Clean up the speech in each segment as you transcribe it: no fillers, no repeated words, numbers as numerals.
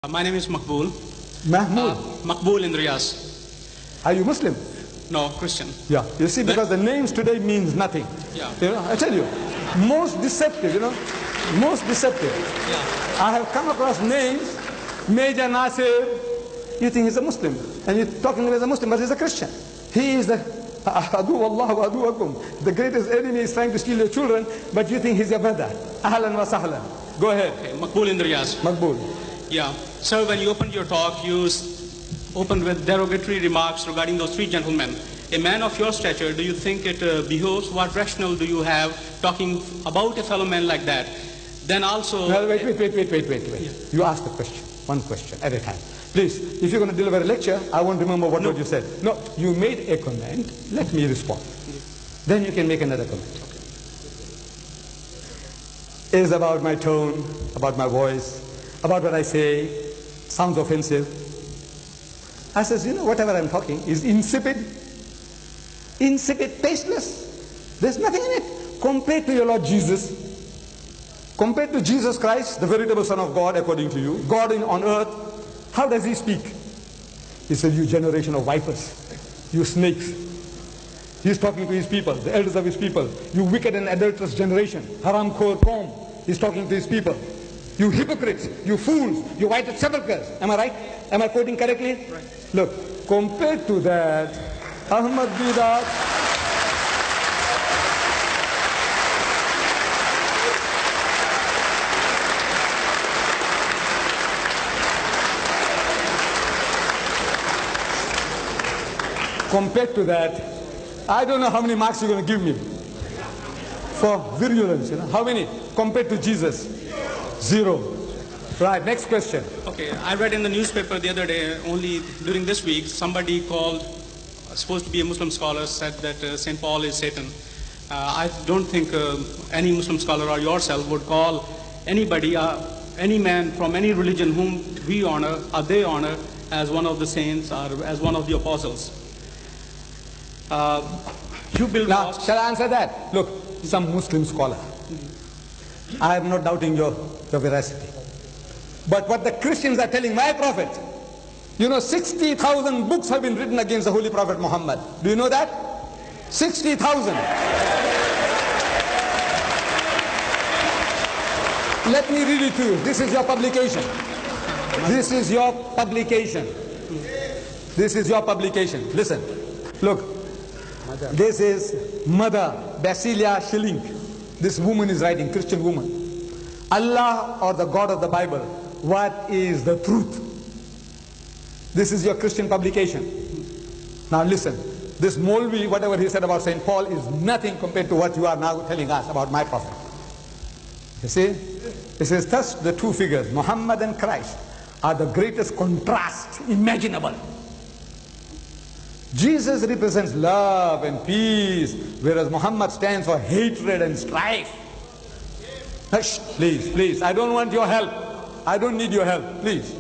My name is Makbul. Mahmoud. Makbul in Riyas. Are you Muslim? No, Christian. Yeah. You see, because the names today means nothing. Yeah. You know, I tell you, most deceptive, most deceptive. Yeah. I have come across names, Major Nasir, you think he's a Muslim, and you're talking as a Muslim, but he's a Christian. He is the Adu Allah wa aduakum. The greatest enemy is trying to steal your children, but you think he's your brother. Ahlan wa sahlan. Go ahead. Okay. Makbul in Riyas. Makbul. Yeah. Sir, when you opened your talk, you opened with derogatory remarks regarding those three gentlemen. A man of your stature, do you think it behoves, what rationale do you have talking about a fellow man like that? Then also... Well, wait. Yeah. You ask the question, one question at a time. Please, if you're going to deliver a lecture, I won't remember what you said. No, you made a comment, let me respond. Then you can make another comment. It is about my tone, about my voice, about what I say, sounds offensive. I says, whatever I'm talking is insipid, tasteless. There's nothing in it. Compared to your Lord Jesus, compared to Jesus Christ, the veritable Son of God, according to you, God on earth, how does he speak? He said, you generation of vipers, you snakes. He's talking to his people, the elders of his people. You wicked and adulterous generation, haram khor qawm. He's talking to his people. You hypocrites, you fools, you whited sepulchres. Am I right? Am I quoting correctly? Right. Look, compared to that, Ahmad Didat, compared to that, I don't know how many marks you're going to give me for virulence. How many? Compared to Jesus, 0. Right, next question. Okay, I read in the newspaper the other day, only during this week, somebody called, supposed to be a Muslim scholar, said that St. Paul is Satan. I don't think any Muslim scholar or yourself would call anybody, any man from any religion whom we honor or they honor as one of the saints or as one of the apostles. You build now, mosques. shall I answer that? Look, some Muslim scholar. I am not doubting your veracity. But what the Christians are telling my prophet, 60,000 books have been written against the Holy Prophet Muhammad. Do you know that? 60,000. Let me read it to you. This is your publication. This is your publication. This is your publication. Listen. Look. This is Mother Basilia Schilling. This woman is writing, Christian woman. Allah or the God of the Bible, what is the truth? This is your Christian publication. Now listen, this Molvi, whatever he said about St. Paul is nothing compared to what you are now telling us about my prophet. You see? It says thus the two figures, Muhammad and Christ, are the greatest contrast imaginable. Jesus represents love and peace, whereas Muhammad stands for hatred and strife. Hush, please, I don't want your help. I don't need your help, please.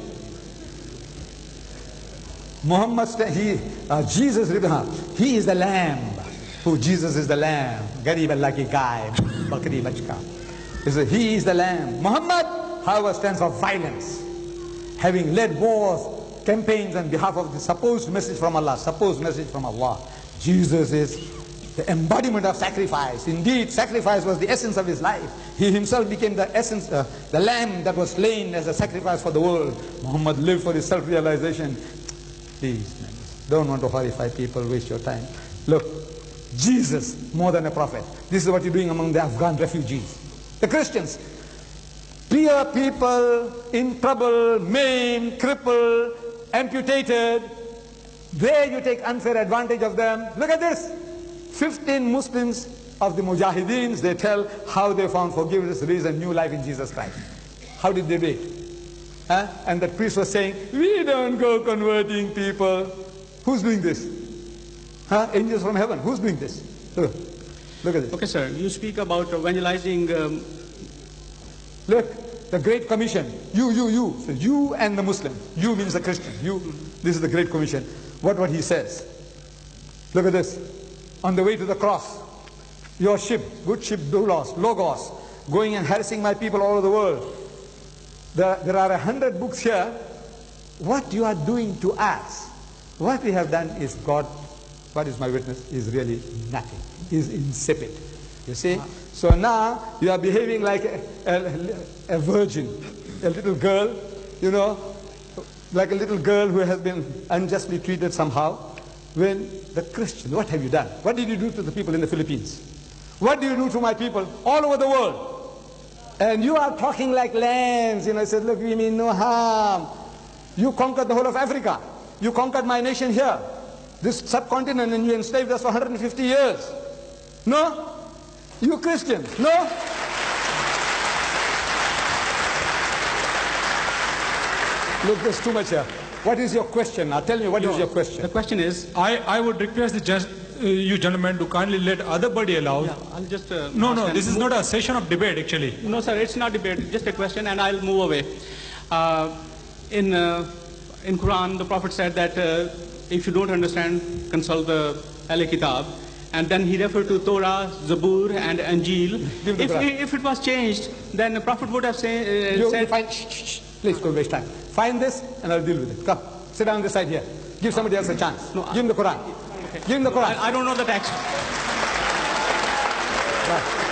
Jesus, he is the lamb. Jesus is the lamb. Garib Allah ki gaye, bakri bachka. He is the lamb. Muhammad, however, stands for violence. Having led wars, campaigns on behalf of the supposed message from Allah. Jesus is the embodiment of sacrifice. Indeed, sacrifice was the essence of his life. He himself became the essence, the lamb that was slain as a sacrifice for the world. Muhammad lived for his self-realization. Please, man, don't want to horrify people, waste your time. Look, Jesus, more than a prophet. This is what you're doing among the Afghan refugees. The Christians, poor people in trouble, maimed, crippled, amputated. There you take unfair advantage of them. Look at this. 15 Muslims of the Mujahideens, they tell how they found forgiveness, reason, new life in Jesus Christ. How did they do it? And the priest was saying, we don't go converting people. Who's doing this? Angels from heaven. Who's doing this? Look at this. Okay, sir. You speak about evangelizing. Look, the Great Commission. You. So you and the Muslim. You means the Christian. You. This is the Great Commission. What he says. Look at this. On the way to the cross, your ship, good ship, Logos, going and harassing my people all over the world. There are 100 books here what you are doing to us, what we have done is God, what is my witness, is really nothing, is insipid. You see? So now you are behaving like a virgin, a little girl, you know, like a little girl who has been unjustly treated somehow. When the Christian, what have you done? What did you do to the people in the Philippines? What do you do to my people all over the world? And you are talking like lambs. You know, I said, look, we mean no harm. You conquered the whole of Africa. You conquered my nation here, this subcontinent, and you enslaved us for 150 years. No? You Christians, no? Look, there's too much here. What is your question? Now tell me, what is your question? The question is, I would request you gentlemen to kindly let other body allow. yeah, I'll just... No, this is not a session of debate actually. No, sir, it's not debate, just a question, and I'll move away. In Quran, the Prophet said that if you don't understand, consult the Ahl Kitab. And then he referred to Torah, Zabur, and Injil. If it was changed, then the Prophet would have said... Please don't waste time. Find this and I'll deal with it. Come, sit down this side here. Give somebody else a chance. No, give him the Quran. Okay. Give him the Quran. I don't know the text. Right.